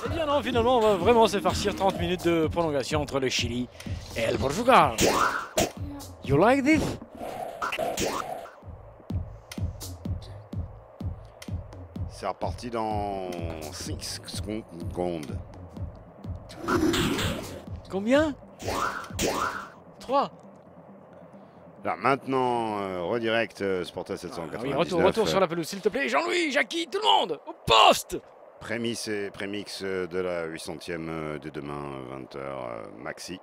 Eh bien non, finalement, on va vraiment se farcir 30 minutes de prolongation entre le Chili et le Portugal. You like this? C'est reparti dans 6 secondes. Combien? 3. Là, maintenant, redirect Sporta 799. Oui, retour sur la pelouse, s'il te plaît. Jean-Louis, Jackie, tout le monde, au poste! Prémisse et prémix de la 800e de demain, 20h, maxi.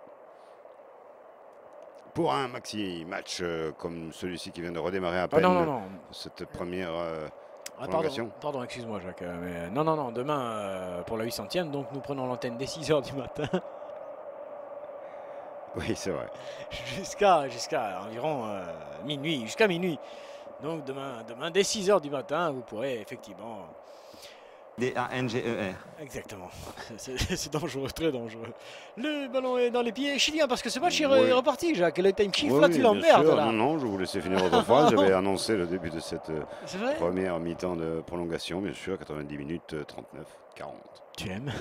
Pour un maxi match comme celui-ci qui vient de redémarrer à peine. Non. Cette première prolongation. Pardon, excuse-moi, Jacques. Mais non, demain, pour la 800e, donc nous prenons l'antenne dès 6h du matin. Oui, c'est vrai. Jusqu'à environ minuit, jusqu'à minuit. Donc demain dès 6h du matin, vous pourrez effectivement... D-A-N-G-E-R. Exactement. C'est dangereux, très dangereux. Le ballon est dans les pieds chiliens parce que ce match est Oui. reparti, Jacques. Le time shift, Oui, là, tu bien l'emmerdes, sûr. là. Non, je vous laissais finir votre phrase. J'avais annoncé le début de cette C'est vrai? première mi-temps de prolongation, bien sûr, 90 minutes, 39-40. Tu aimes?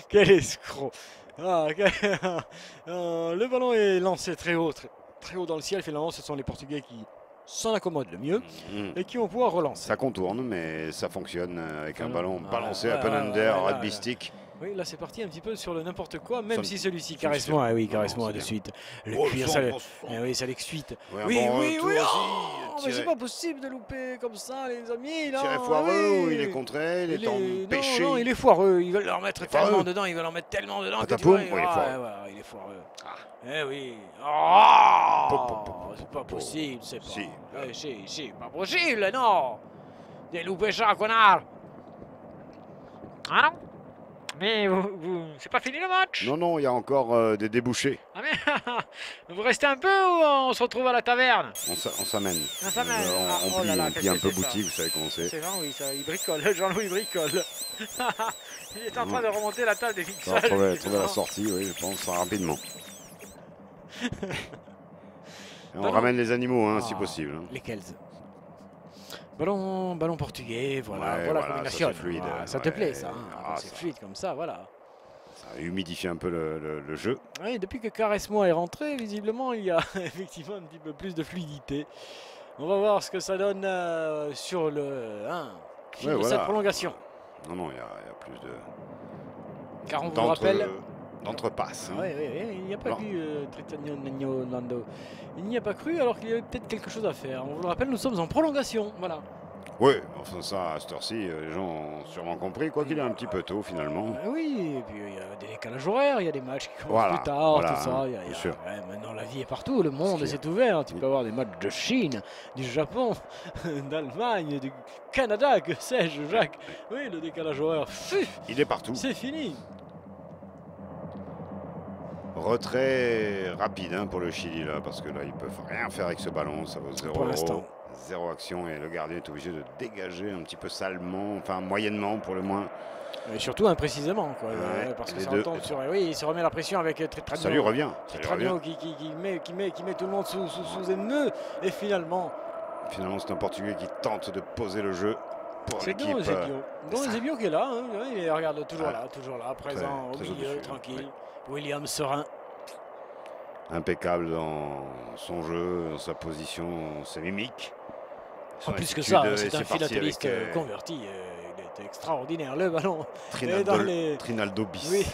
Quel escroc. Le ballon est lancé très haut dans le ciel. Finalement, ce sont les Portugais qui s'en accommodent le mieux et qui vont pouvoir relancer. Ça contourne, mais ça fonctionne avec un ballon balancé, ouais, un peu under, ouais, rugby stick. Oui, là c'est parti un petit peu sur le n'importe quoi, même si celui-ci ça me caresse-moi. fait- Ah oui, non, caresse-moi c'est de bien. suite. Le Oh, cuir, son, ça bon son. oui, ça l'excuite. Ouais, Oui, bon, oui, tout oui. aussi, Oh, mais tiré- c'est pas possible de louper comme ça, les amis. Là, Tiré foireux, oui. ou il est contré, il est empêché. Non, il est foireux. Ils veulent leur mettre Foireux. tellement dedans, ils veulent en mettre tellement dedans. que tu Patapoum, vois, oui, il est foireux. ouais, il est foireux. Ah. Eh oui. C'est pas possible, c'est pas. Si. Pas possible, non. Des loupés ça, connard. Ah non? Mais c'est pas fini le match? Non, il y a encore des débouchés. Ah mais vous restez un peu ou on se retrouve à la taverne? On s'amène. On s'amène. On Oh là là, plie qu'est-ce un que peu c'est ça? boutique, vous savez comment c'est. C'est Jean-Louis, ça, il bricole, Jean-Louis bricole. Il est en train de remonter la table des On va fixages. trouver la sortie, oui, je pense, rapidement. Et on Ballon. ramène les animaux, hein, si possible. Hein. Lesquels? Ballon portugais, voilà, Ouais, voilà, voilà, combination. ça, c'est fluide. Voilà, ça te Ouais. plaît, ça, hein, Ah, c'est ça. fluide comme ça, voilà. Ça humidifie un peu le jeu. Oui, depuis que Caresse-moi est rentré, visiblement, il y a effectivement un petit peu plus de fluidité. On va voir ce que ça donne sur le fil de cette prolongation. Non, il y a plus de... Car on vous rappelle... D'entrepasse. Oui, il n'y a pas cru, Tritagno Nagno Lando. Il n'y a pas cru alors qu'il y avait peut-être quelque chose à faire. On vous le rappelle, nous sommes en prolongation, voilà. Oui, enfin ça, à cette heure-ci, les gens ont sûrement compris, quoi qu'il est un petit peu tôt finalement. Oui, et puis il y a des décalages horaires, il y a des matchs qui commencent Voilà, plus tard, voilà, tout ça. bien sûr. Maintenant, la vie est partout, le monde s'est ouvert. Tu peux avoir des matchs de Chine, du Japon, d'Allemagne, du Canada, que sais-je, Jacques. Oui, le décalage horaire, Il est partout. c'est fini. Retrait rapide hein, pour le Chili là, parce que là ils peuvent rien faire avec ce ballon, ça vaut 0 Pour l'instant. 0 action et le gardien est obligé de dégager un petit peu salement, enfin moyennement pour le moins. Et surtout imprécisément, quoi, Ouais, parce que les ça deux. retombe sur... Oui, il se remet la pression avec Tritagno. Ça lui revient. Tritagno qui met tout le monde sous nœud, et finalement... Finalement c'est un Portugais qui tente de poser le jeu pour C'est l'équipe. Don Eusebio qui est là, hein, il regarde toujours Ouais. là, présent Très au milieu, audacieux, tranquille. oui. William serein. Impeccable dans son jeu, dans sa position, ses mimiques. En Son plus que attitude, ça, et c'est un c'est parti philatéliste avec, converti. Il est extraordinaire, le ballon. Trinaldo bis. Oui,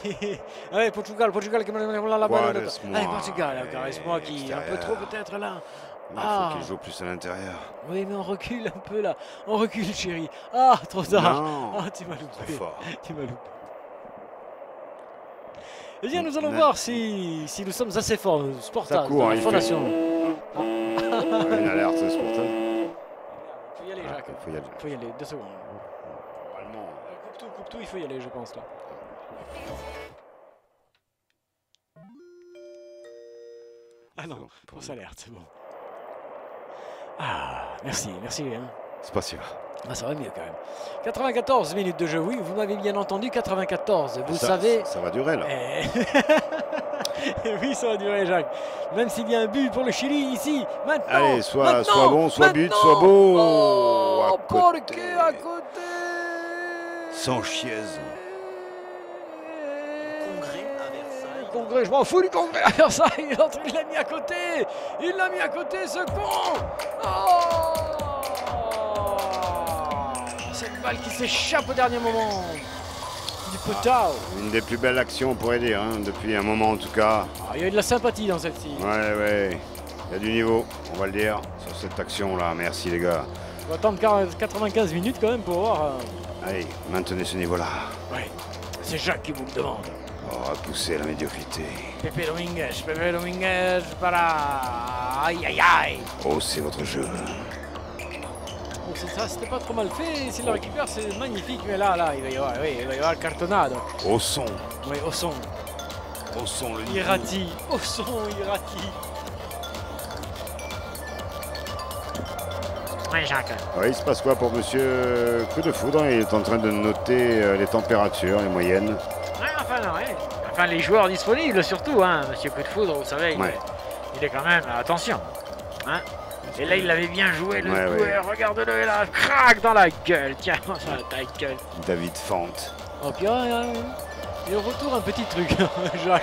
allez, Portugal qui met la balle. Caresse-moi. Allez, Portugal, caresse-moi qui est un peu trop peut-être là. Il faut qu'il joue plus à l'intérieur. Oui, mais on recule un peu là. On recule, chérie. Ah, trop tard. Non, Ah, tu m'as loupé. trop fort. Tu m'as loupé. Eh bien, nous allons voir si nous sommes assez forts. Sporta, Ça court, hein, il Fondation. Une alerte sportive. Faut y aller, Jacques. Faut y aller. Faut y aller, 2 secondes. Normalement. Coupe tout, il faut y aller, je pense là. Ah non, fausse alerte, c'est bon. Ah, merci. Hein. C'est pas sûr. Ah, ça va mieux quand même. 94 minutes de jeu, oui, vous m'avez bien entendu, 94. Vous savez... Ça va durer là. Oui, ça va durer, Jacques. Même s'il y a un but pour le Chili ici, maintenant. Allez, soit maintenant, bon, soit but, maintenant. soit beau. Oh, À côté. Porqué à côté. Sanchez. Congrès, je m'en fous du congrès à Versailles. Il l'a mis à côté. Il l'a mis à côté, ce con. Oh, cette balle qui s'échappe au dernier moment. Du potao. Une des plus belles actions, on pourrait dire, hein, depuis un moment en tout cas. Ah, il y a eu de la sympathie dans celle-ci. Ouais. Il y a du niveau, on va le dire, sur cette action-là. Merci les gars. On va attendre 95 minutes quand même pour voir. Allez, maintenez ce niveau-là. Ouais, c'est Jacques qui vous le demande. Oh, repousser la médiocrité. Pepe Dominguez, para. Aïe, aïe, aïe. Oh, c'est votre jeu. Oh, ça, c'était pas trop mal fait. S'il le récupère, c'est magnifique. Mais là, il va y avoir, le cartonnado. Au son. Oui, au son. Au son, le niveau. Irati. Au son, Irati. Oui, Jacques. Ouais, il se passe quoi pour monsieur Coup de Foudre? Il est en train de noter les températures, les moyennes. Enfin, les joueurs disponibles surtout, hein, monsieur Coup de Foudre, vous savez, il est quand même, attention, hein. Et là, il avait bien joué le coup, regarde-le là, crac dans la gueule, tiens, ta gueule. David Fante. Oh, puis, et au retour, un petit truc, Jacques.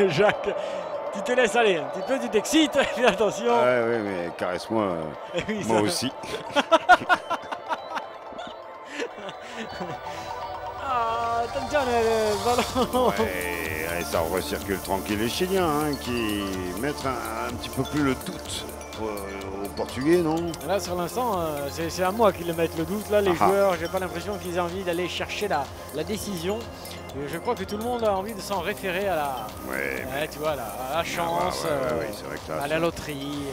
Jacques, tu te laisses aller un petit peu, tu t'excites, fais attention. Ouais, mais caresse-moi, oui, moi aussi. Attention, le ballon. Ouais, ça recircule tranquille les Chiliens, hein, qui mettent un petit peu plus le doute aux Portugais, non? Là, sur l'instant, c'est à moi qu'ils mettent le doute. Là, les joueurs, j'ai pas l'impression qu'ils aient envie d'aller chercher la décision. Et je crois que tout le monde a envie de s'en référer à la, tu vois, à la chance, c'est vrai que là, à la loterie,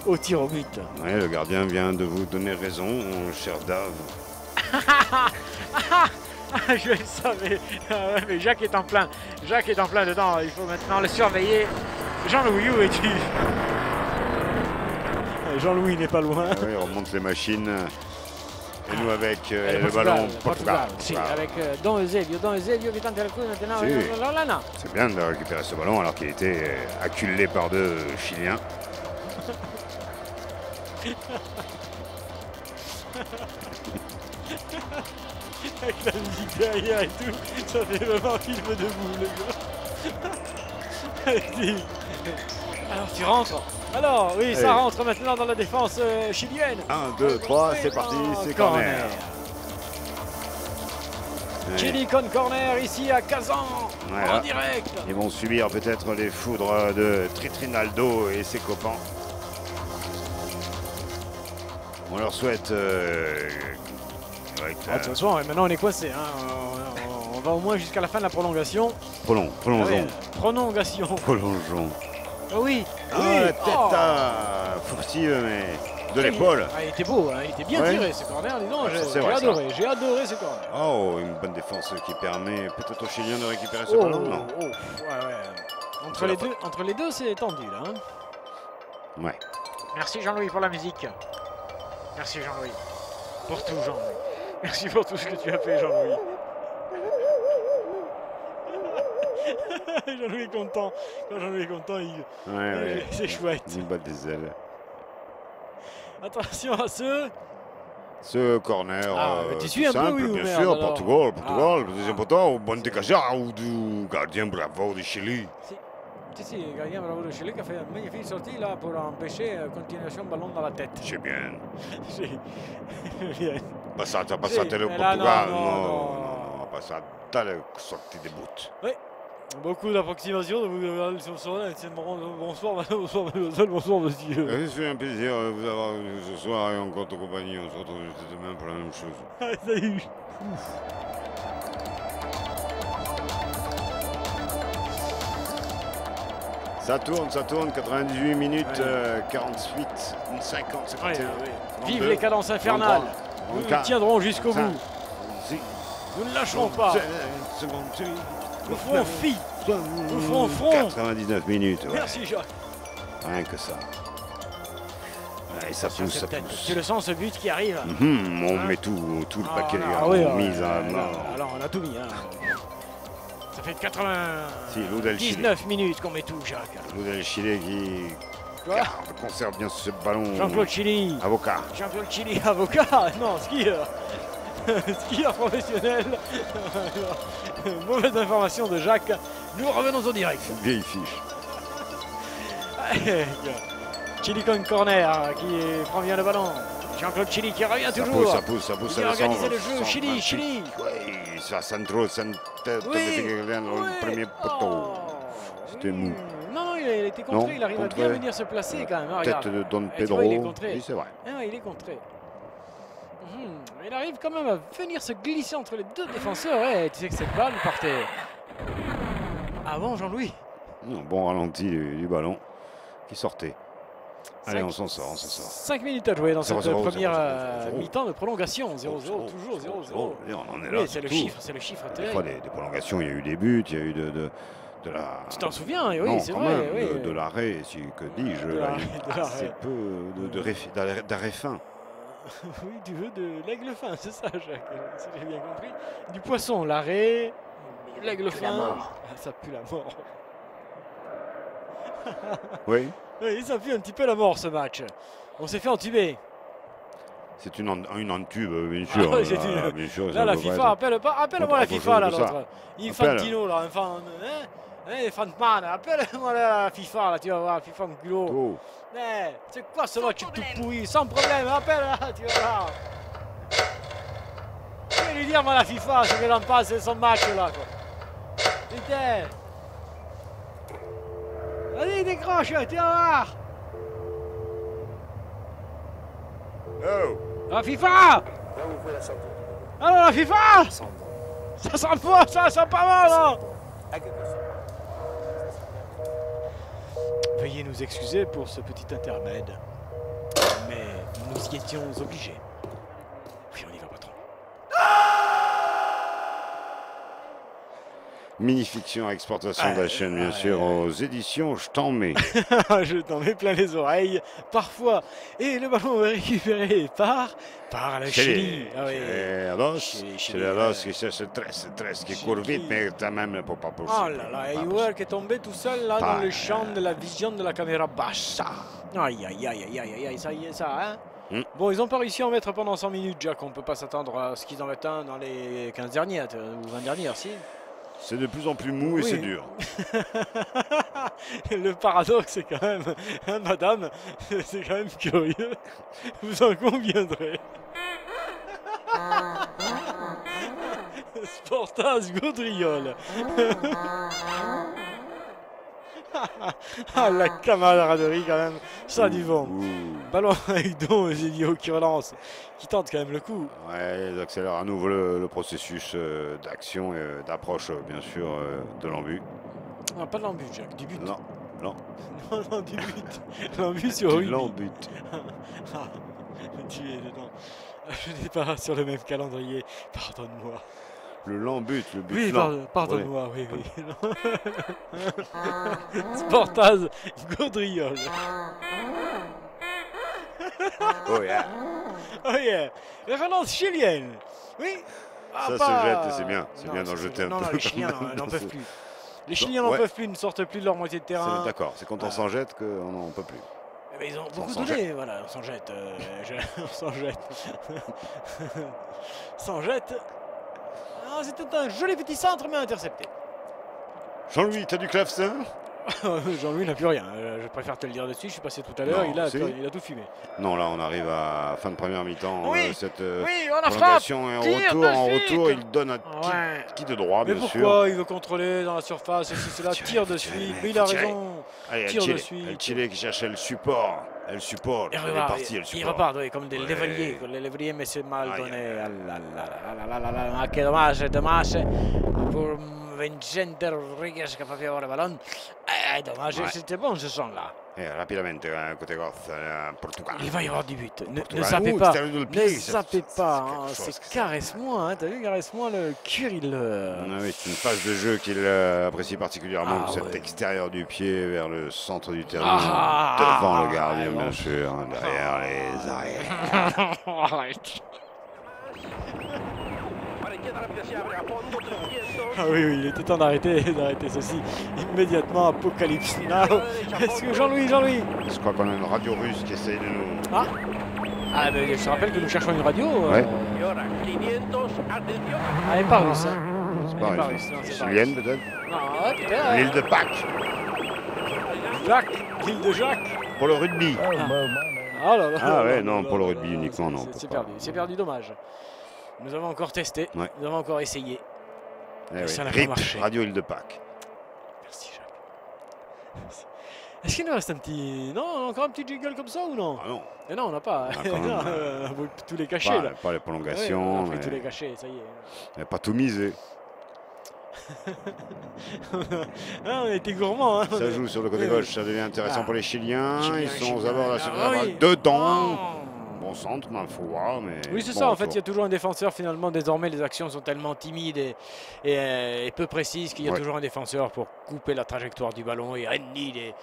au tir au but. Ouais, le gardien vient de vous donner raison, mon cher Dave. Je le savais. Mais Jacques est en plein. Jacques est en plein dedans. Il faut maintenant le surveiller. Jean-Louis, où es-tu? Jean-Louis n'est pas loin. Il remonte les machines. Et nous avec le ballon Portugal. Si, avec Don Eusebio qui tente le coup maintenant. C'est bien de récupérer ce ballon alors qu'il était acculé par deux Chiliens. Avec la musique derrière et tout, ça fait vraiment un film de vous, les gars. Alors tu rentres. Alors oui, ça rentre maintenant dans la défense chilienne. 1, 2, 3, c'est parti, c'est corner. Chili con corner ici à Kazan, en direct. Ils vont subir peut-être les foudres de Trinaldo et ses copains. On leur souhaite... de toute façon, maintenant on est coincé. Hein. On va au moins jusqu'à la fin de la prolongation. Prolongeons. Prolongeons. Oh oui. La tête furtive, mais de l'épaule. Il était beau, hein. Il était bien tiré ce corner, dis donc. J'ai adoré ce corner. Oh, une bonne défense qui permet peut-être aux Chiliens de récupérer ce ballon. Non. Entre les deux, c'est tendu là. Hein. Ouais. Merci Jean-Louis pour la musique. Merci Jean-Louis. Pour tout Jean-Louis. Merci pour tout ce que tu as fait Jean-Louis. Jean-Louis est content. Quand Jean-Louis est content, c'est chouette. Il bat des ailes. Attention à ce corner. tu suis un simple, peu, oui, ou bien merde, sûr. alors. Portugal. Deuxième poteau, bon dégageur du gardien bravo du Chili. Si, le gardien bravo du Chili qui a fait une magnifique sortie là pour empêcher continuation ballon dans la tête. C'est bien. Bien. Passate le Portugal. Non, passate la sortie des buts. Oui. Beaucoup d'approximations. Bonsoir, mademoiselle, bonsoir, monsieur. C'est un plaisir de vous avoir ce soir et en votre compagnie. On se retrouve demain pour la même chose. Salut. Ça tourne, 98 minutes, 48, 50, 51. Vive les cadences infernales. Nous tiendrons jusqu'au bout. Nous ne lâcherons pas. Nous ferons fi. Nous ferons front. 99 minutes. Ouais. Merci Jacques. Rien que ça. Et ça pousse, ça pousse. Tu le sens ce but qui arrive. On met tout le paquet, les gars. Mise à mort. Alors on a tout mis. Hein. Ça fait 99 minutes qu'on met tout, Jacques. L'Oudel Chili qui conserve bien ce ballon. Jean-Claude Chili. Avocat. Jean-Claude Chili, avocat. Non, skieur. skieur professionnel. Mauvaise information de Jacques. Nous revenons au direct. Vieille fiche. Chili corner qui prend bien le ballon. Jean-Claude Chili qui revient toujours. Ça pousse. Il a organisé le jeu. Chili. Oui, ça centre, le premier poteau. C'était mou. Non, il a été contré. Il arrive à bien venir se placer quand même. Tête de Don Pedro. Il est contré. Oui, c'est vrai. Il est contré. Il arrive quand même à venir se glisser entre les deux défenseurs. Ouais, tu sais que cette balle partait avant Jean-Louis. Bon ralenti du ballon qui sortait. Allez, on s'en sort. 5 minutes à jouer dans cette première mi-temps de prolongation. 0-0, toujours 0-0. On en est là. Oui, c'est le chiffre. Des fois, des prolongations, il y a eu des buts, il y a eu de la... Tu t'en souviens? Oui, c'est vrai. Oui. De l'arrêt, que dis-je, assez peu d'arrêt fin. Oui, tu veux de l'aigle fin, c'est ça, Jacques, si j'ai bien compris. Du poisson, l'arrêt, l'aigle fin, ça pue la mort. Oui. Oui, ça pue un petit peu la mort ce match. On s'est fait entuber. C'est une entube, bien sûr. Bien sûr là, la FIFA, appelle-moi la FIFA, là, l'autre. Infantino, là, Fantman, appelle-moi la FIFA, là, tu vas voir, FIFA mon culot. C'est quoi ce match tout pourri? Sans problème, appelle là, tu vas voir. Je vais lui dire, moi, la FIFA, ce qu'elle en passe, c'est son match, là, quoi. Putain. Allez, décroche, tu vas voir. Oh. La FIFA. Là, vous pouvez la sortir. Alors, la FIFA. Ça sent fort, ça sent pas mal, hein. Veuillez nous excuser pour ce petit intermède, mais nous y étions obligés. Oui, on y va, patron. Mini-fiction exportation de la chaîne, bien sûr, aux éditions Je t'en mets. Je t'en mets plein les oreilles, parfois. Et le ballon est récupéré par le Chili. C'est Los qui cherche Tres qui court vite, mais quand même pas possible. Oh là là, Hayward qui est tombé tout seul là dans le champ de la vision de la caméra basse. Aïe, ça y est, ça, hein. Bon, ils n'ont pas réussi à en mettre pendant 100 minutes, Jack. On ne peut pas s'attendre à ce qu'ils en mettent un dans les 15 dernières ou 20 dernières, si. C'est de plus en plus mou et c'est dur. Le paradoxe, c'est quand même, hein, madame, c'est quand même curieux. Vous en conviendrez. Sportas Gaudriol. Ah, la camaraderie quand même, ça a du vent. Ballon avec Don Eusebio qui relance, qui tente quand même le coup. Ouais, ils accélèrent à nouveau le processus d'action et d'approche, bien sûr, de l'embut. Non, pas de l'embut, Jacques, du but. Non. Non, du but. L'embut sur Rugby. L'embut. Tu es dedans. Je n'étais pas sur le même calendrier, pardonne-moi. Le lambut, le but. Oui, pardonne-moi, oui. Sportas Gaudriol. Oh yeah. Référence chilienne. Oui. Ça se jette et c'est bien. C'est bien d'en jeter un peu. Non, les Chiliens n'en peuvent plus. Les Chiliens n'en peuvent plus, ils ne sortent plus de leur moitié de terrain. D'accord, c'est quand on s'en jette qu'on n'en peut plus. Mais ils ont beaucoup donné, voilà, on s'en jette. On s'en jette. S'en jette. C'était un joli petit centre, mais intercepté. Jean-Louis, t'as du clavecin? Jean-Louis n'a plus rien. Je préfère te le dire dessus. Je suis passé tout à l'heure. Il a tout fumé. Non, là, on arrive à fin de première mi-temps. Cette on a prolongation et en retour, il donne un qui de droit, bien sûr. Mais pourquoi il veut contrôler dans la surface? Et si c'est là, tire de suite. Mais il a raison. Allez, tire de suite. El Chile qui cherchait le support. Elle supporte. Elle est partie, elle supporte. Il repart, oui, comme des lévriers. Les lévriers, mais c'est mal donné. Che dommage. Pour Vicente Rodriguez qui a pas fait avoir le ballon. Dommage, c'était bon ce son-là. Rapidement, côté gauche, Portugal. Il va y avoir du but. Ne zappez pas. Ne zappez pas. C'est caresse-moi. T'as vu, caresse-moi le cuir. Oui, c'est une phase de jeu qu'il apprécie particulièrement. Cet extérieur du pied vers le centre du terrain. Devant le gardien, bien sûr. Derrière les arrières. Ah oui, il était temps d'arrêter ceci immédiatement. Apocalypse Now. Est-ce que Jean-Louis Je crois qu'on a une radio russe qui essaye de nous... Ah, mais je te rappelle que nous cherchons une radio. Ouais. Elle n'est pas russe. Hein. C'est pas russe. Chilienne peut-être. Non, peut-être. L'île de Pâques. Jacques, l'île de Jacques. Pour le rugby. Ah, là, là, Ah ouais, non, pour le rugby uniquement, non. C'est perdu, dommage. Nous avons encore testé, nous avons encore essayé. Eh ça oui. n'a pas marché. Radio Île de Pâques. Merci Jacques. Est-ce qu'il nous reste un petit... Non, encore un petit jingle comme ça ou non? Ah non. Et non, on n'a pas. Tous les cachets là. Pas les prolongations. On a pris tous les cachets, ça y est. Il n'y a pas tout misé. On a été gourmands. Hein. Ça joue sur le côté gauche, ça devient intéressant pour les Chiliens. Ils sont aux abords de la surface Ah, balle. oui. Dedans. Bon centre, il faut voir. Mais Oui, c'est bon, ça. En fait, il y a toujours un défenseur. Finalement, désormais, les actions sont tellement timides et peu précises qu'il y a toujours un défenseur pour couper la trajectoire du ballon et annihiler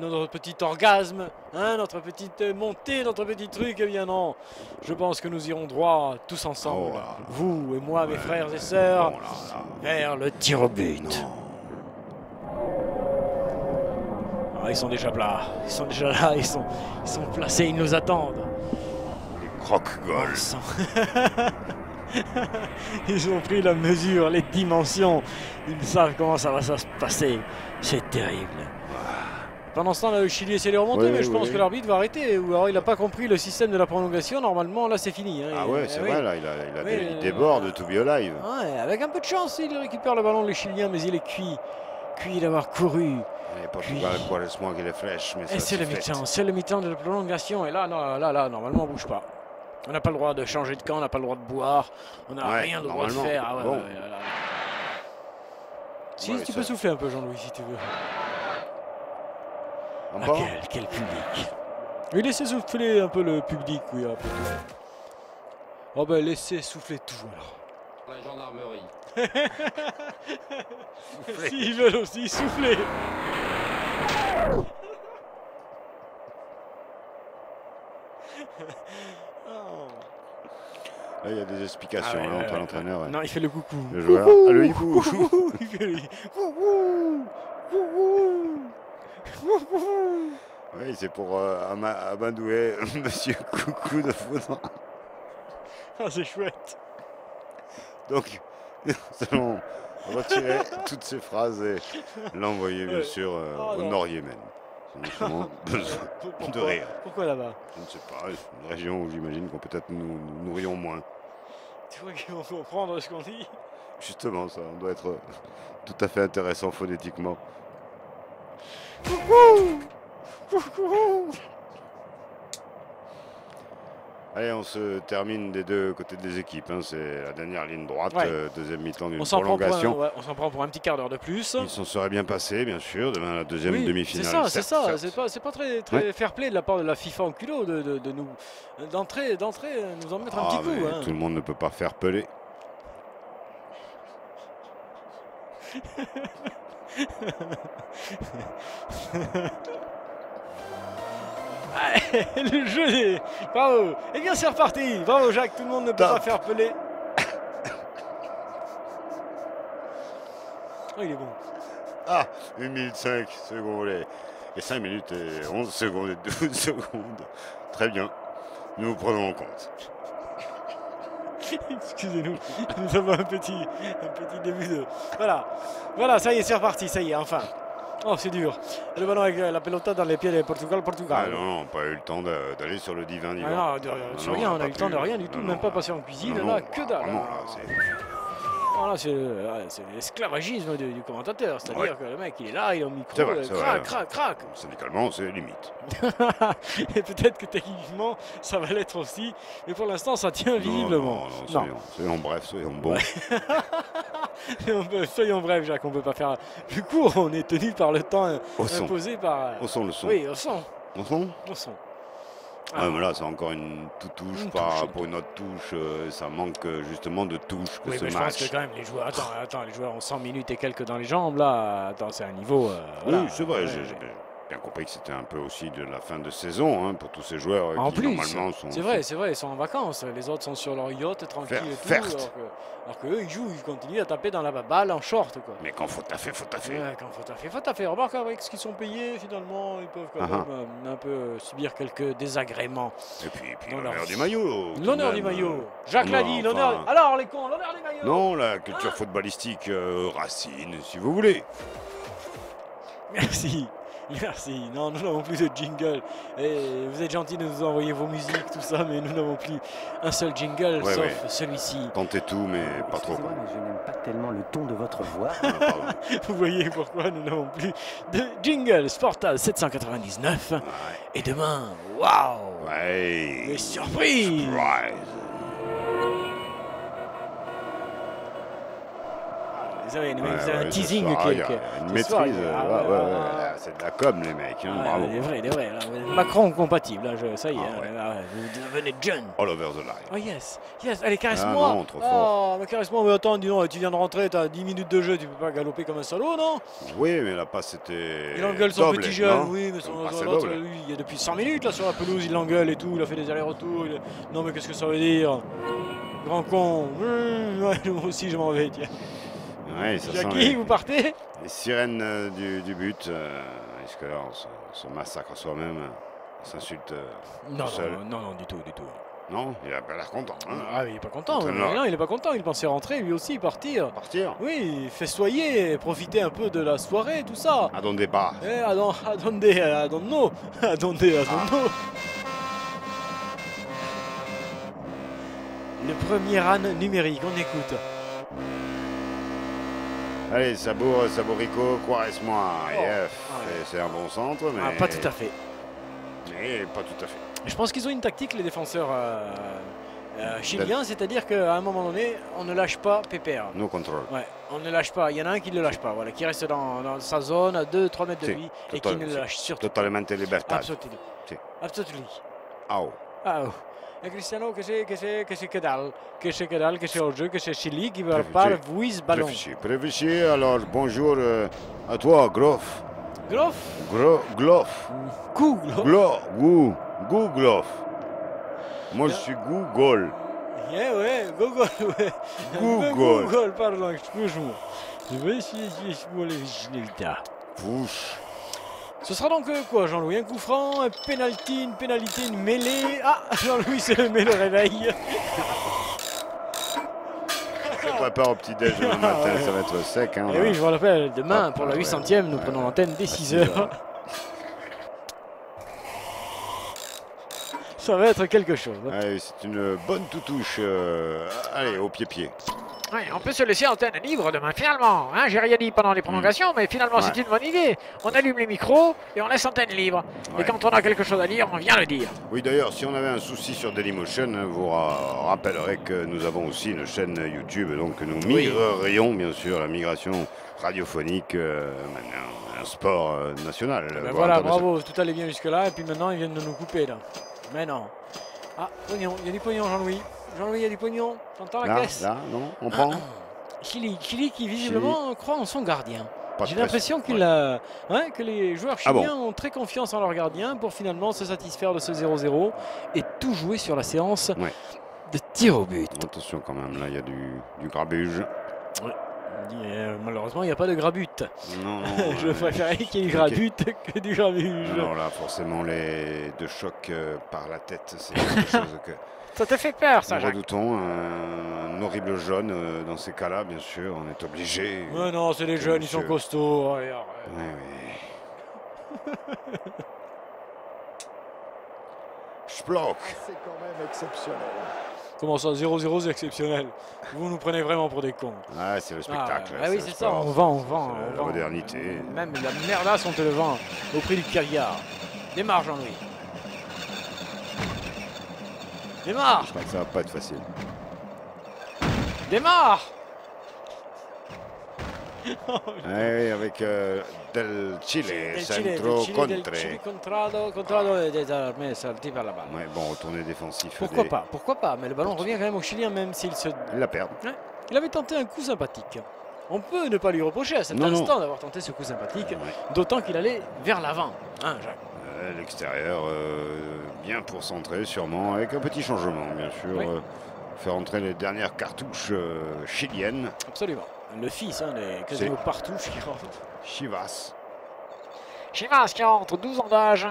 notre petit orgasme, hein, notre petite montée, notre petit truc. Eh bien non, je pense que nous irons droit tous ensemble, vous et moi, mes frères et sœurs, vers le tir au but. Ah, ils sont déjà là, ils sont déjà là, ils sont placés, ils nous attendent. Les croque-goals. Ils ont pris la mesure, les dimensions, ils savent comment ça va se passer. C'est terrible. Pendant ce temps, là, le Chili essaie de remonter, mais je pense que l'arbitre va arrêter. Ou alors il n'a pas compris le système de la prolongation. Normalement, là, c'est fini. Hein. Ah ouais, c'est vrai, là, il déborde to be alive. Ouais, avec un peu de chance, il récupère le ballon, les Chiliens, mais il est cuit. Cuit d'avoir couru. Et Portugal, laisse-moi qu'il est fraîche. Et c'est le mi-temps de la prolongation. Et là, normalement, on ne bouge pas. On n'a pas le droit de changer de camp, on n'a pas le droit de boire. On n'a rien le droit de faire. Ah, ouais, Si, tu peux souffler un peu, Jean-Louis, si tu veux. Ah, quel public. Oui, laissez souffler un peu le public, oui, un peu tout. Oh ben, laissez souffler tout, alors. La gendarmerie. S'ils veulent aussi souffler. Là, il y a des explications entre l'entraîneur et... Non, il fait le coucou. Le joueur. Ah, le hibou. Il fait le Oui, c'est pour amadouer Monsieur Coucou de Foudre. Ah, c'est chouette. Donc, nous allons retirer toutes ces phrases et l'envoyer, bien sûr, au Nord-Yémen. Nous avons besoin de rire. Pourquoi là-bas? Je ne sais pas, c'est une région où j'imagine qu'on peut-être nous nourrions moins. Tu vois qu'ils vont comprendre ce qu'on dit? Justement, ça doit être tout à fait intéressant phonétiquement. Coucou! Coucou! Allez, on se termine des deux côtés des équipes. Hein. C'est la dernière ligne droite, deuxième mi-temps d'une prolongation. On s'en prend pour un petit quart d'heure de plus. Il s'en serait bien passé, bien sûr, demain la deuxième demi-finale. C'est ça. C'est pas très fair-play de la part de la FIFA en culot de nous d'entrée nous en mettre un petit coup. Hein. Tout le monde ne peut pas faire peler. Le jeu est... Bravo. Eh bien c'est reparti. Bravo Jacques, tout le monde ne peut pas faire peler. Oh, il est bon. Ah, 1 minute 5 secondes. Et 5 minutes et 11 secondes et 12 secondes. Très bien. Nous vous prenons en compte. Excusez-nous, nous avons un petit début de... Voilà, ça y est, c'est reparti, ça y est, enfin. Oh, c'est dur. Le ballon avec la pelota dans les pieds de Portugal. Ah non, pas eu le temps d'aller sur le divan. Ah non, sur rien, on a eu le temps de rien du tout, même pas passer en cuisine, là, que dalle. Voilà, c'est l'esclavagisme du commentateur, c'est-à-dire que le mec il est là, il est au micro, crac. Syndicalement, c'est limite. Et peut-être que techniquement, ça va l'être aussi, mais pour l'instant, ça tient visiblement. Non, soyons brefs, soyons bons. Soyons brefs, Jacques, on ne peut pas faire plus court, on est tenu par le temps imposé par... Au son, le son. Oui, au son. Au son. Au son. Ah, mais là, c'est encore une touche pour une autre touche. Ça manque justement de touche que ce match. Je pense que quand même les joueurs, attends, les joueurs ont 100 minutes et quelques dans les jambes là. Attends, c'est un niveau. Oui, c'est vrai. bien compris que c'était un peu aussi de la fin de saison hein, pour tous ces joueurs en qui plus, normalement sont... C'est vrai, ils sont en vacances. Les autres sont sur leur yacht, tranquille et tout. Alors qu'eux, ils jouent, ils continuent à taper dans la balle en short. Quoi. Mais quand faut taffer, faut taffer. Ouais, quand faut taffer. Remarque, avec ce qu'ils sont payés, finalement, ils peuvent quand même un peu subir quelques désagréments. Et puis l'honneur du maillot. L'honneur du maillot. Jacques l'a dit, l'honneur... Alors, les cons, l'honneur du maillot. Non, la culture footballistique Racine, si vous voulez. Merci. Non, nous n'avons plus de jingle. Et vous êtes gentil de nous envoyer vos musiques, tout ça, mais nous n'avons plus un seul jingle, sauf celui-ci. Tentez tout, mais pas trop. Mais je n'aime pas tellement le ton de votre voix. Vous voyez pourquoi nous n'avons plus de jingle. Sportal 799. Ouais. Et demain, waouh! Ouais! Les surprises! Surprise. Vous avez un teasing une maîtrise. C'est de la com, les mecs. Hein, bravo. Il est vrai. Là, Macron compatible. Là, ça y est. Vous devenez jeune. All over the line. Oh yes. Allez, caresse-moi. Ah non, trop fort. Mais caresse-moi. Mais attends, dis donc, tu viens de rentrer, tu as 10 minutes de jeu, tu peux pas galoper comme un salaud, non? Oui, mais là, pas c'était. Il engueule son petit jeune. Non, oui, mais l'autre, lui, il y a depuis 100 minutes là sur la pelouse, il l'engueule et tout. Il a fait des allers-retours. Non, mais qu'est-ce que ça veut dire? Grand con. Moi aussi, je m'en vais, tiens. Ouais, ça Jackie, vous partez? Les sirènes du but. Est-ce que là, on se massacre soi-même? On s'insulte non, seul. Non, du tout. Non, il a pas l'air content. Hein. Ah, il est pas content. Non, il est pas content. Il pensait rentrer, lui aussi, partir. Oui, festoyer, profiter un peu de la soirée, tout ça. À donde pas. Adonno. Le premier âne numérique, on écoute. Allez, Saborico, Quaresma. C'est un bon centre, mais... pas tout à fait. Mais pas tout à fait. Je pense qu'ils ont une tactique, les défenseurs chiliens, c'est-à-dire qu'à un moment donné, on ne lâche pas Pépère. No control. Ouais, on ne lâche pas. Il y en a un qui ne le lâche pas, voilà, qui reste dans sa zone à 2-3 mètres de lui et qui ne le lâche surtout pas. Totalement libertà. Absolument. Oh. Et Cristiano, que c'est que dalle, que c'est au jeu, que c'est Chili qui va pas vous ballon. Préfiché, alors bonjour à toi, Groff. Groff? Gloff. Gloff. Moi, je suis Google. Google, pardon, excuse-moi. Je vais essayer pour l'originalité. Pouche. Ce sera donc quoi, Jean-Louis? Un coup franc, un penalty, une mêlée. Ah, Jean-Louis se met le réveil. Je prépare au petit-déj le matin, ça va être sec. Hein, oui, je vous rappelle, demain, pour la 800e, nous prenons l'antenne dès 6h. Ça va être quelque chose. Allez, c'est une bonne toutouche. Allez, au pied-pied. Oui, on peut se laisser antenne libre demain, finalement. Hein, j'ai rien dit pendant les prolongations, mais finalement, c'est une bonne idée. On allume les micros et on laisse antenne libre. Et quand on a quelque chose à dire, on vient le dire. Oui, d'ailleurs, si on avait un souci sur Dailymotion, vous rappellerez que nous avons aussi une chaîne YouTube. Donc, nous migrerions, bien sûr, la migration radiophonique, maintenant, un sport national. Voilà, bravo, tout allait bien jusque-là. Et puis maintenant, ils viennent de nous couper, là. Mais non. Ah, pognon, il y a du pognon, Jean-Louis. Jean-Louis, il y a du pognon. T'entends la caisse? Là, non, on prend. Chili qui visiblement croit en son gardien. J'ai l'impression que les joueurs chiliens ont très confiance en leur gardien pour finalement se satisfaire de ce 0-0 et tout jouer sur la séance de tir au but. Attention quand même, là il y a du grabuge. Malheureusement, il n'y a pas de grabut. Non, je préférais qu'il y ait du grabut que du grabuge. Alors là, forcément, les deux chocs par la tête, c'est quelque chose que... Ça te fait peur, ça, Nous redoutons un horrible jaune dans ces cas-là, bien sûr, on est obligé. Mais non, c'est les jeunes, ils sont costauds. Oui. Schblock. C'est quand même exceptionnel. Comment ça, 0-0, c'est exceptionnel? Vous nous prenez vraiment pour des cons. Ah, c'est le spectacle. Oui, c'est ça, on vend. La modernité. Même la merdasse, on te le vend au prix du caviar. Démarre, Jean-Louis. Démarre. Je crois que ça va pas être facile. Démarre. Oui, avec del Chile, centro contre. Chile contrado désormais sorti par la balle. Ouais, bon, retourné défensif. Pourquoi pas, mais le ballon revient quand même au Chilien, même s'il se... Il la perd. Il avait tenté un coup sympathique. On peut ne pas lui reprocher à cet instant d'avoir tenté ce coup sympathique, d'autant qu'il allait vers l'avant, hein, Jacques. L'extérieur, bien pour centrer sûrement, avec un petit changement bien sûr. Oui. Faire entrer les dernières cartouches chiliennes. Absolument. Le fils, hein, les quasiment partout qui rentre. Chivas. Chivas qui rentre, 12 ans d'âge.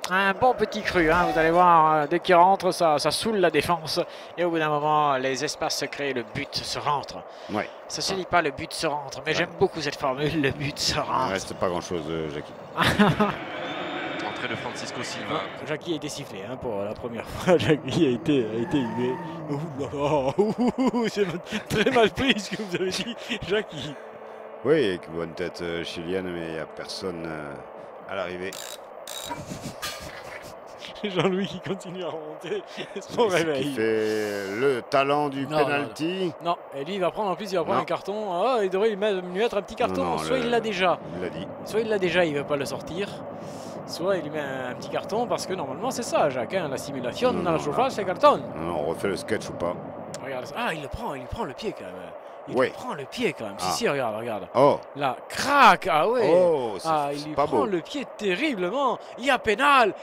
Un bon petit cru, hein, vous allez voir, dès qu'il rentre, ça saoule la défense. Et au bout d'un moment, les espaces se créent, le but se rentre. Ouais. Ça se dit pas le but se rentre, mais j'aime beaucoup cette formule, le but se rentre. Il reste pas grand-chose, Jackie. Entrée de Francisco Silva. Jackie a été sifflé hein, pour la première fois. Jackie a été hué. C'est très mal pris ce que vous avez dit, Jackie. Oui, avec une bonne tête chilienne, mais il n'y a personne à l'arrivée. Jean-Louis qui continue à remonter son réveil. Qui fait le talent du penalty. Non, et lui il va prendre en plus, il va prendre un carton. Oh, il devrait lui mettre un petit carton. Soit il l'a déjà. Il l'a dit. Soit il l'a déjà, il ne veut pas le sortir. Soit il lui met un petit carton parce que normalement c'est ça, Jacques. Hein, la simulation dans la chauffage, c'est carton. Non, on refait le sketch ou pas. Regarde ça. Ah, il prend le pied quand même. Il prend le pied quand même. Ah. Si, regarde. Oh. Là, crac. Ah ouais. Oh, il lui pas prend beau. le pied terriblement. Il y a pénal.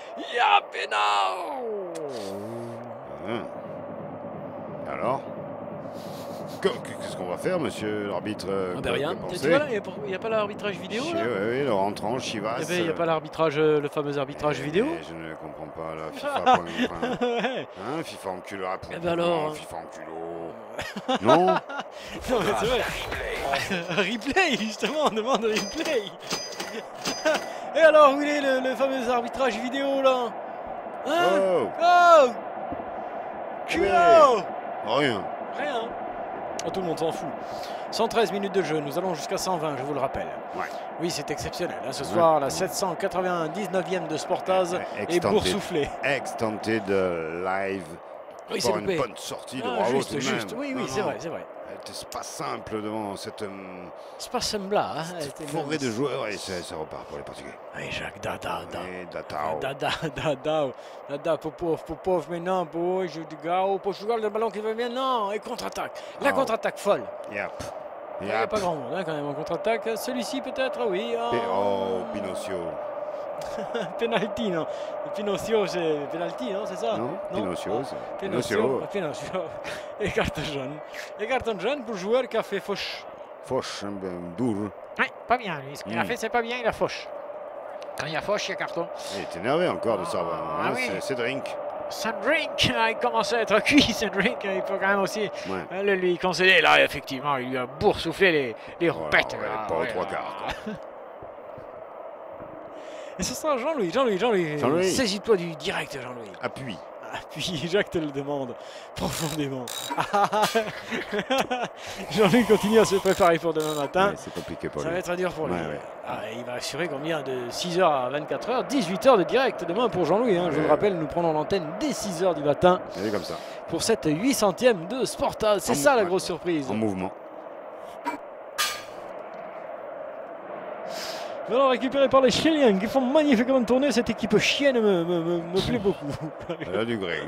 Alors qu'est-ce qu'on va faire, monsieur l'arbitre? Rien. Tu vois là, il n'y a pas l'arbitrage vidéo là. Oui, le rentrant, Chivas. Il n'y a pas l'arbitrage, le fameux arbitrage vidéo. Je ne comprends pas la FIFA. Hein, FIFA enculera pour alors FIFA enculot. Non. Non mais c'est vrai. Replay justement, on demande replay. Et alors où est le fameux arbitrage vidéo là? Hein? Oh culot. Rien. Oh, tout le monde s'en fout. 113 minutes de jeu, nous allons jusqu'à 120, je vous le rappelle. Ouais. Oui, c'est exceptionnel. Hein, ce soir, la 799e de Sportaz est boursouflée. Extended live. Oui, pour une bonne sortie de bravo. Juste. Oui, c'est vrai. C'est pas simple devant cette c'est pas simple là. Hein, forêt de joueurs et ça repart pour les Portugais. Oui, Jacques, Dada, Popov, maintenant, je dis Gao, Portugal, le ballon qui va bien, non, et contre-attaque. La contre-attaque folle. Yep. Il n'y a pas grand monde hein, quand même en contre-attaque. Celui-ci peut-être, oui. Pinocchio. Penalty, non. Pinocchio, c'est penalty, non, c'est ça? Non, Pinocchio. Pinocchio. Et carton jaune. Et carton jaune pour le joueur qui a fait fauche. Fauche, dur. Oui, pas bien, lui. Ce qu'il a fait, c'est pas bien, il a fauche. Quand il y a fauche, il y a carton. Il est énervé encore de ça. Hein, oui. C'est Drink. Sandrink, il commence à être cuit, Sandrink, il faut quand même aussi le lui concéder. Là, effectivement, il lui a boursouflé les roupettes. Pas aux trois quarts. Et ce sera Jean-Louis. Saisis-toi du direct, Jean-Louis. Appuie. Puis Jacques te le demande profondément. Jean-Louis continue à se préparer pour demain matin. C'est compliqué pour lui. Ça va être dur pour lui. Il va assurer combien de 6h à 24h, 18h de direct demain pour Jean-Louis. Hein. Je vous le rappelle, nous prenons l'antenne dès 6h du matin. C'est comme ça. Pour cette 800e de Sportaz. C'est ça la grosse surprise. En mouvement. Alors récupéré par les Chiliens qui font magnifiquement tourner. Cette équipe chienne me plaît beaucoup. Elle a du gré.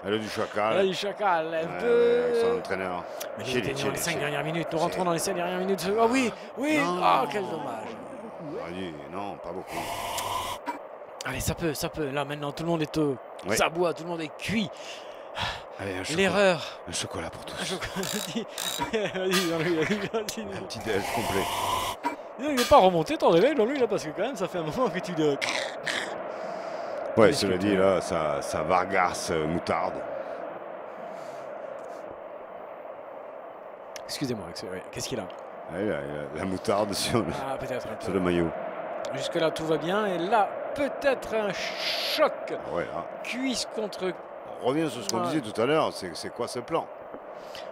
Elle a du chacal. Elle a du chacal. Un peu. Son entraîneur. Mais il était dans les 5 dernières minutes. Nous rentrons dans les 5 dernières minutes. Ah oui. Ah, quel dommage. Non, pas beaucoup. Allez, ça peut. Là maintenant, tout le monde est au sabois, tout le monde est cuit. L'erreur. Un chocolat pour tous. Un chocolat. Vas-y. Un petit déj complet. Il n'est pas remonté ton réveil, lui, là, parce que quand même, ça fait un moment que tu dois... Ouais, cela dit, là, ça Vargas moutarde. Excusez-moi, qu'est-ce qu'il a? La moutarde sur le maillot. Jusque-là, tout va bien. Et là, peut-être un choc. Cuisse contre... On revient sur ce qu'on disait tout à l'heure. C'est quoi ce plan?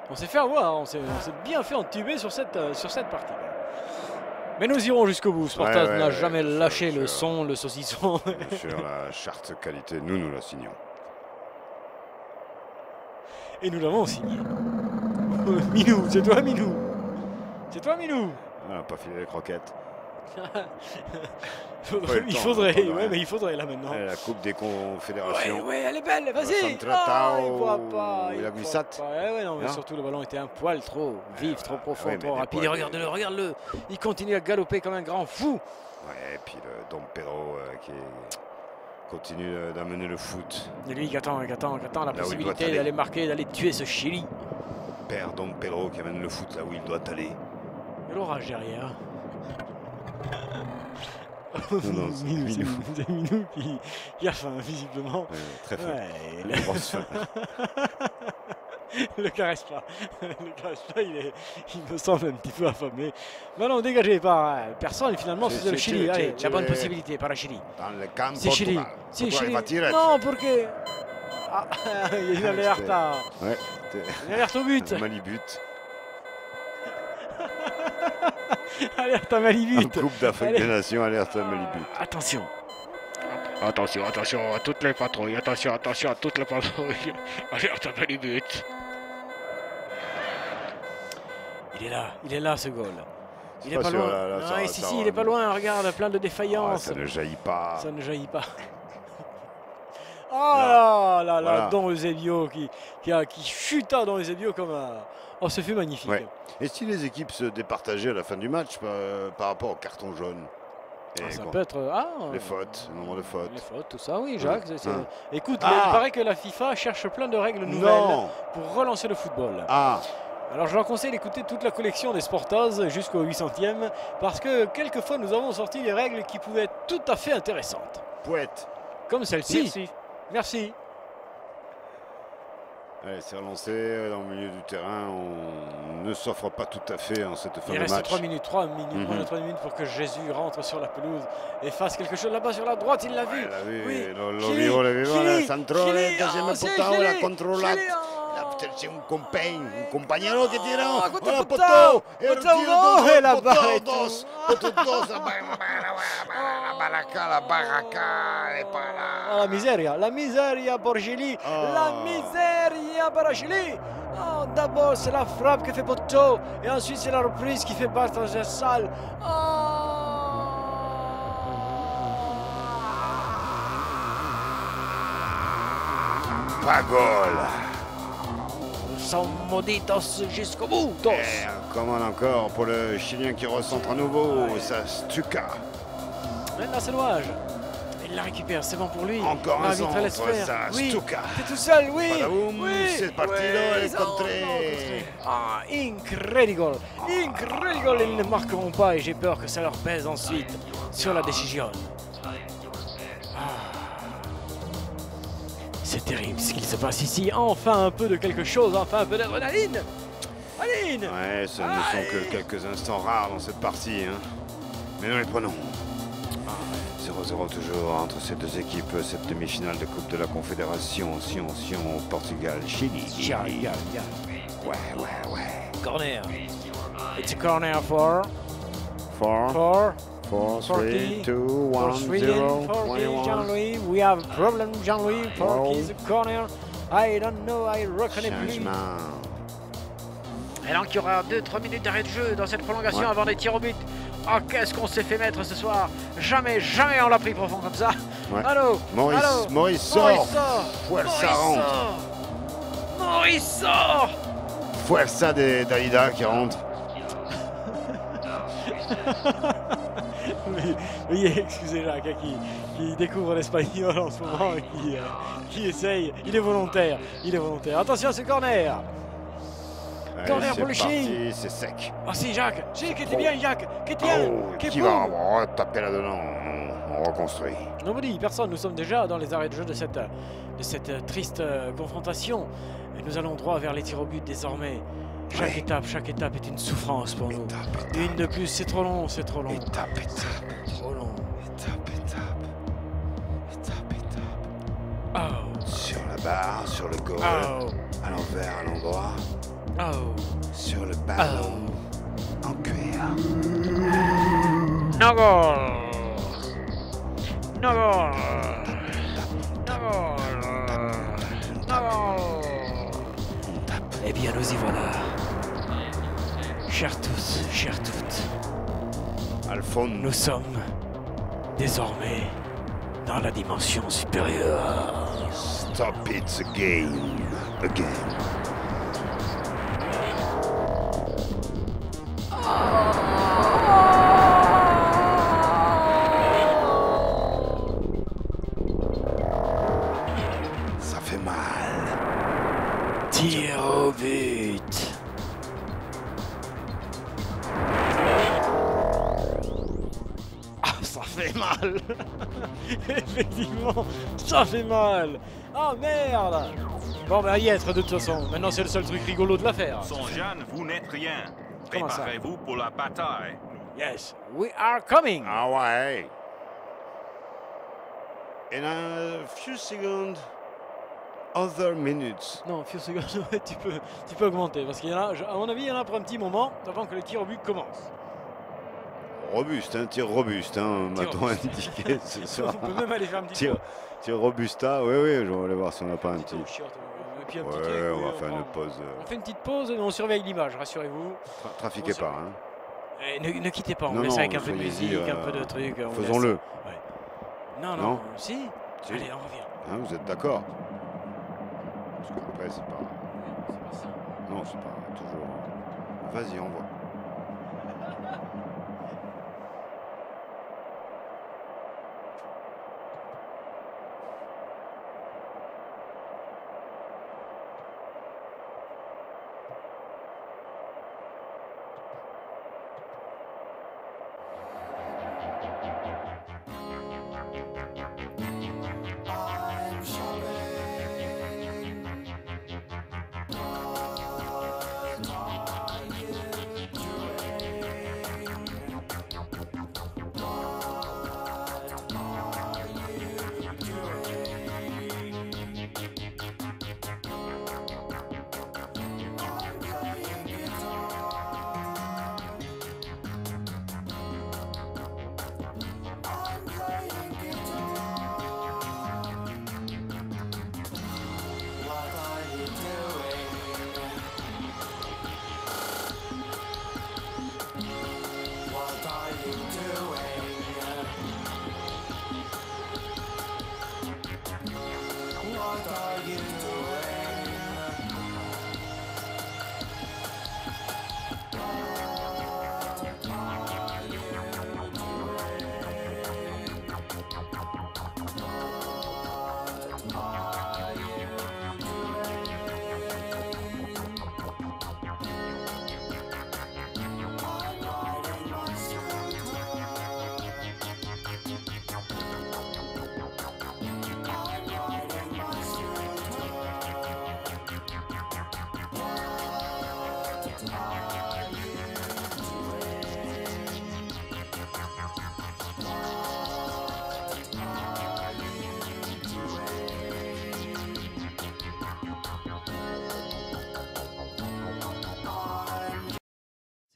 On s'est fait avoir. On s'est bien fait entuber sur cette partie. Mais nous irons jusqu'au bout. Sportaz n'a jamais lâché le son, le saucisson. Sur la charte qualité, nous la signons. Et nous l'avons signé. Minou, c'est toi Minou. Ah, pas filé les croquettes. il faudrait, ouais, mais il faudrait là maintenant. La Coupe des Confédérations. Ouais, elle est belle, vas-y. Il voit pas. Il a glissade. Ouais, non, mais surtout le ballon était un poil trop vif, trop profond, ouais, trop rapide. Regarde-le, regarde-le. Il continue à galoper comme un grand fou. Ouais, et puis le Dom Pedro qui continue d'amener le foot. Et lui qui attend la possibilité d'aller marquer, d'aller tuer ce Chili. Père Dom Pedro qui amène le foot là où il doit aller. Et l'orage derrière. Non, c'est Minou qui a faim, visiblement. Très faim. Ouais, grosse faim. Le caresse pas. Il me semble un petit peu affamé. Ballon dégagé par personne finalement, c'est le Chili. Allez, la bonne possibilité par le Chili. Dans le camp, c'est Chili. C'est Chili. Non, pourquoi il y a une alerte. Ouais. Une alerte au but. Malibut. Alerte à Malibut. En Coupe d'Afrique des Nations, alerte à Malibut. Attention. Attention à toutes les patrouilles. Attention à toutes les patrouilles. Alerte à Malibut. Il est là ce goal. Il est pas loin. Si, il est pas loin. Regarde, plein de défaillances. Ça ne jaillit pas. Ça ne jaillit pas. Oh là, Don Eusebio qui chuta Don Eusebio comme un... Oh, ce fut magnifique. Ouais. Et si les équipes se départageaient à la fin du match par rapport au carton jaune? Ça peut être... les fautes, le nombre de fautes. Les fautes, tout ça, oui, Jacques. Écoute, il paraît que la FIFA cherche plein de règles nouvelles pour relancer le football. Alors je leur conseille d'écouter toute la collection des Sportaz jusqu'au 800e parce que quelquefois nous avons sorti des règles qui pouvaient être tout à fait intéressantes. Poète. Comme celle-ci. Merci. Allez, c'est relancé dans le milieu du terrain. On ne s'offre pas tout à fait en cette fin de match. Il reste 3 minutes pour que Jésus rentre sur la pelouse et fasse quelque chose là-bas sur la droite. Il l'a vu. Oui, lo vivo, la centrale, deuxième poteau, la controlata. C'è un compagnero che tira un poteau e la barre la miseria pour Chili, la miseria pour Chili. D'abord c'est la frappe qui fait poteau et ensuite c'est la reprise qui fait battre dans la salle. Pas goal. Sont mauditos jusqu'au bout. Comment encore pour le Chilien qui recentre à nouveau, ça Stuka. Là c'est l'ouage. Il la récupère, c'est bon pour lui. Encore un centre, ça Stuka. C'est tout seul, oui. C'est parti là, elle est contrée. Incredible. Ils ne marqueront pas et j'ai peur que ça leur pèse ensuite sur la décision. C'est terrible ce qu'il se passe ici. Enfin un peu de quelque chose, enfin un peu d'adrénaline. Aline. Ouais, ce ne sont que quelques instants rares dans cette partie. Mais nous les prenons. 0-0 toujours entre ces deux équipes. Cette demi-finale de Coupe de la Confédération. Sion, Portugal, Chili. Ouais. Corner. It's a corner for 3, 2, 1, 0. Jean-Louis, we have a problem, Jean-Louis. Porky, the corner. I don't know, I reconnais plus. Et donc il y aura 2-3 minutes d'arrêt de jeu dans cette prolongation avant des tirs au but. Oh, qu'est-ce qu'on s'est fait mettre ce soir. Jamais on l'a pris profond comme ça. Allô, Maurice sort. Fuerza rentre. Maurice sort. Fuerza de Dalida qui rentre. Oui, excusez Jacques qui découvre l'espagnol en ce moment et qui essaye. Il est volontaire. Attention à ce corner. Corner pour le Chili. C'est sec. Ah si, Jacques. Qui était bien, Jacques. Qui va taper là-dedans. On reconstruit. Nobody, personne. Nous sommes déjà dans les arrêts de jeu de cette triste confrontation. Et nous allons droit vers les tirs au but désormais. Chaque étape est une souffrance pour nous. Une de plus, c'est trop long. Étape. Trop long. Étape. Sur la barre, sur le goal. À l'envers, à l'endroit. Sur le ballon. En cuir. No goal. Eh bien, nous y voilà. Chers tous, chères toutes. Alphonse. Nous sommes désormais dans la dimension supérieure. Stop it again. Ça fait mal. Tir au but. Ah, ça fait mal. Effectivement, ça fait mal. Ah merde. Bon, bah y être de toute façon. Maintenant, c'est le seul truc rigolo de l'affaire. Sans Jeanne, vous n'êtes rien. Comment ça? Préparez-vous pour la bataille. Yes, we are coming. Ah ouais. In a few seconds, other minutes. Non, few seconds, ouais, tu peux augmenter parce qu'il y en a, à mon avis, il y en a pour un petit moment avant que le tir au but commence. Robuste, un tir robuste, hein, m'a-t-on indiqué ce soir. On peut même aller faire un petit Tir robusta, oui, je vais aller voir si on n'a pas un petit. Et puis un petit Ouais, tir, on va faire une pause. On fait une petite pause et on surveille l'image, rassurez-vous. Trafiquez pas, hein. Et ne quittez pas, on Non, laisse non, avec un peu de soyez-y, musique, un peu de trucs. on faisons-le. laisse. Ouais. Non, Non. si. Si. Allez, on revient. Hein, vous êtes d'accord? Parce que après, c'est pas. C'est pas ça. Non, c'est pas toujours. Vas-y, on voit.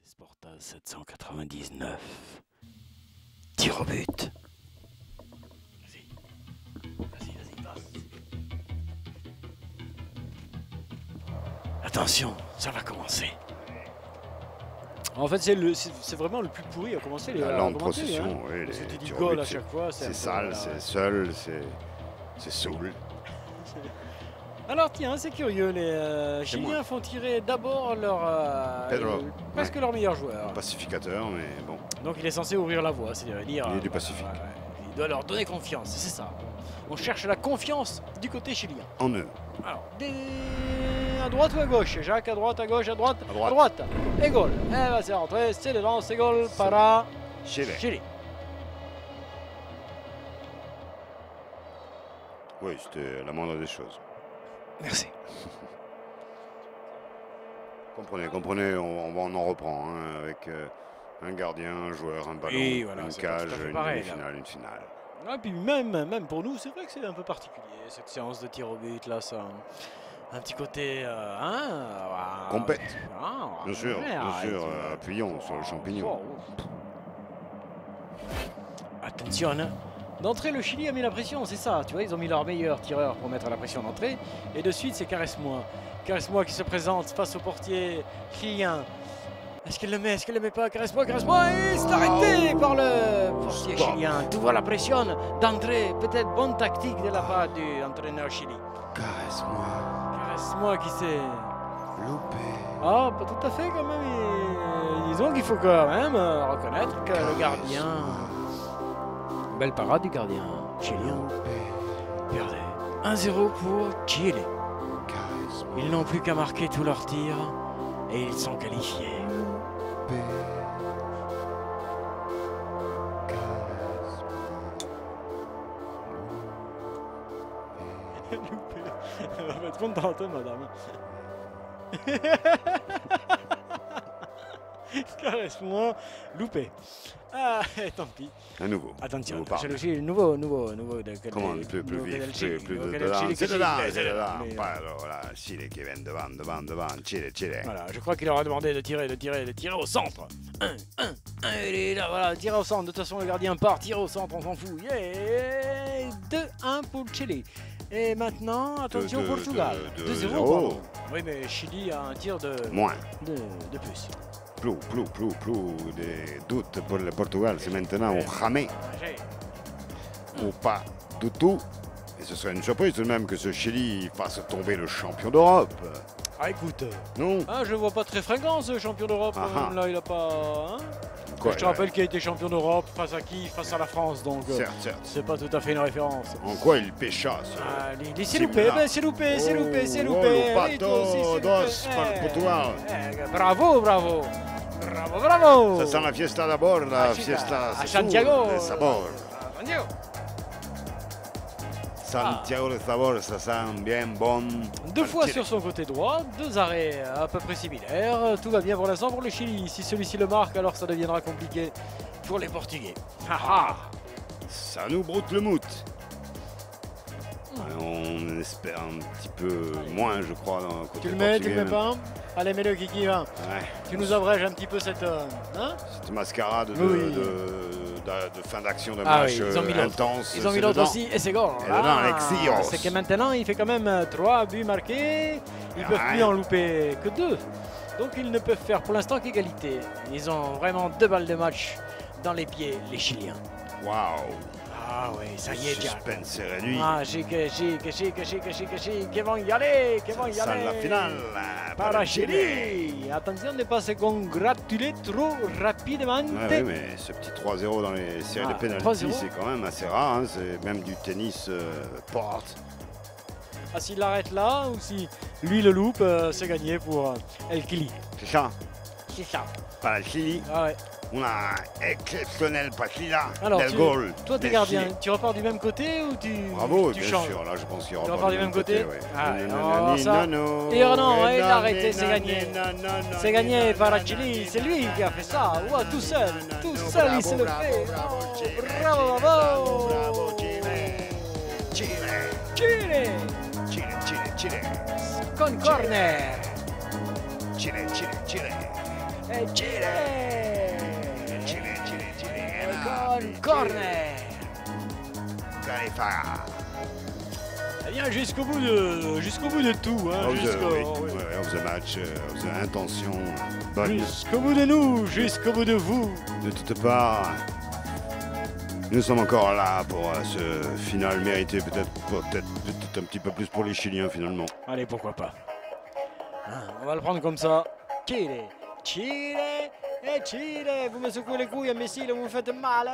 Sportaz 799. Tir au but. Vas-y, passe. Attention, ça va commencer. En fait, c'est vraiment le plus pourri à commencer. La lente procession, oui. Parce que tu dis tirs au goal but, à chaque fois. C'est sale, c'est seul, c'est saoul. Alors tiens, c'est curieux, les Chiliens font tirer d'abord presque leur meilleur joueur. Pacificateur, mais bon. Donc il est censé ouvrir la voie, c'est-à-dire dire... Il est du Pacifique. Il doit leur donner confiance, c'est ça. On cherche la confiance du côté chilien. En eux. Alors, à droite ou à gauche? Jacques, à droite, à gauche, à droite? À droite. Et goal. Eh ben c'est rentré, c'est dedans, c'est goal para Chili. Oui, c'était la moindre des choses. Merci. Comprenez, on en reprend hein, avec un gardien, un joueur, un ballon, Et voilà, une c'est pas cage, tout à fait une pareil, demi-finale, une finale. Et puis même pour nous, c'est vrai que c'est un peu particulier cette séance de tir au but là, ça. Un petit côté Compète. Bien sûr, appuyons sur le champignon. Attention, hein. D'entrée, le Chili a mis la pression, c'est ça. Tu vois, ils ont mis leur meilleur tireur pour mettre la pression d'entrée. Et de suite, c'est Caresse-moi. Caresse-moi qui se présente face au portier chilien. Est-ce qu'elle le met? Est-ce qu'elle le met pas? Caresse-moi, caresse-moi. Et c'est arrêté par le portier chilien. Tu vois la pression d'entrée. Peut-être bonne tactique de la part du entraîneur Chili. Caresse-moi. Caresse-moi qui c'est. Loupé. Ah, pas tout à fait quand même. Disons qu'il faut quand même reconnaître que le gardien. Belle parade du gardien chilien. Regardez. 1-0 pour Chile. Ils n'ont plus qu'à marquer tous leurs tirs et ils sont qualifiés. Elle va être contente, madame. Caresse-moi, loupé. Ah, tant pis. Un nouveau. Attention, Nouveau c'est aussi nouveau de Comment plus vif, plus dedans. C'est dedans. Pas alors là, Chile qui vient devant. Chile. Voilà, je crois qu'il aura demandé de tirer au centre. 1, il est là, voilà, tirer au centre. De toute façon, le gardien part, tirer au centre, on s'en fout. Yeah 2-1 pour Chili. Et maintenant, attention, Portugal. 2-0. Pardon. Oui, mais Chili a un tir de moins. De plus. Plus des doutes pour le Portugal. C'est maintenant ou jamais ou pas du tout. Et ce serait une surprise tout de même que ce Chili fasse tomber le champion d'Europe. Ah, écoute. Non. Ah, je le vois pas très fringant, ce champion d'Europe. Là, il a pas. Hein Quoi, je te rappelle qu'il a été champion d'Europe face à qui? Face à la France, donc certes. c'est pas tout à fait une référence. En quoi il pécha il s'est loupé, c'est loupé. Portugal. Bravo. Ça sent la fiesta d'abord, la fiesta à Santiago. de sabor. Santiago de sabor, ça sent bien bon. 2 fois sur son côté droit, 2 arrêts à peu près similaires. Tout va bien pour l'instant pour le Chili. Si celui-ci le marque, alors ça deviendra compliqué pour les Portugais. Ça nous broute le mout. On espère un petit peu moins, je crois. Tu le mets pas? Allez, mets-le, Kiki, va. Ouais. Tu nous abrèges un petit peu cette mascarade de fin d'action de match intense. Ils ont mis l'autre aussi, et c'est goal. Et dedans, Alexios. C'est que maintenant, il fait quand même 3 buts marqués. Ils ne peuvent plus en louper que 2. Donc, ils ne peuvent faire pour l'instant qu'égalité. Ils ont vraiment 2 balles de match dans les pieds, les Chiliens. Waouh. Ah oui, ça y est, le suspense est réduit. Chic, qui vont y aller, Ça la finale. Para Chili. Attention de ne pas se congratuler trop rapidement. Oui, mais ce petit 3-0 dans les séries de pénalty, c'est quand même assez rare. C'est même du tennis porte. Ah, s'il l'arrête là ou si lui le loupe, c'est gagné pour El Chili. C'est ça. C'est ça. Para Chili. Ah ouais. Una exceptionnelle partida Alors, del gol. Toi, t'es gardien. Tu repars du même côté ou tu Bravo, tu bien changes? sûr. Là, je pense qu'il repart du même côté. Ouais. Non, il a arrêté, c'est gagné. C'est gagné par Chili. C'est lui qui a fait ça. Ouais, tout seul, il se le fait. Bravo. Chile. Con corner. Chile. Con corner. Califara. Eh bien, jusqu'au bout de tout. Of the match, of the intention bonne. Jusqu'au bout de nous, jusqu'au bout de vous. De toutes parts, nous sommes encore là pour ce final mérité, peut-être un petit peu plus pour les Chiliens finalement. Allez, pourquoi pas. On va le prendre comme ça. Chile, vous me secouez les couilles, Messi, vous me faites mal.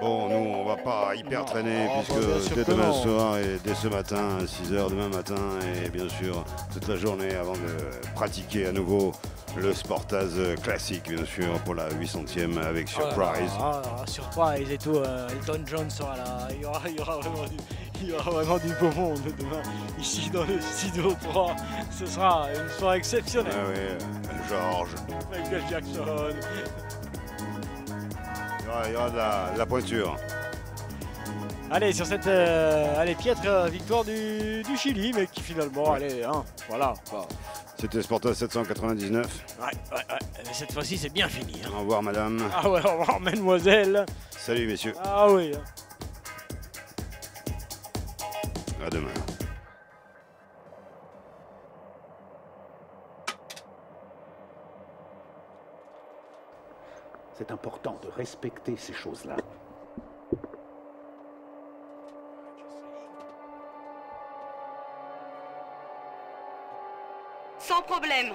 Bon, nous, on va pas hyper traîner, puisque dès demain soir et dès ce matin, 6h demain matin, et bien sûr, toute la journée avant de pratiquer à nouveau le Sportaz classique, bien sûr, pour la 800e avec Surprise. Surprise et tout, Elton John sera là, il y aura vraiment du beau monde demain, ici dans le studio 3, ce sera une soirée exceptionnelle. Ah oui, Georges. Michael Jackson. Il y aura de la pointure. Allez, sur cette piètre victoire du Chili, mais qui finalement, voilà. C'était Sportaz 799. Ouais. Mais cette fois-ci, c'est bien fini. Au revoir, madame. Ah ouais, au revoir, mademoiselle. Salut, messieurs. Ah oui. À demain. C'est important de respecter ces choses-là. Sans problème.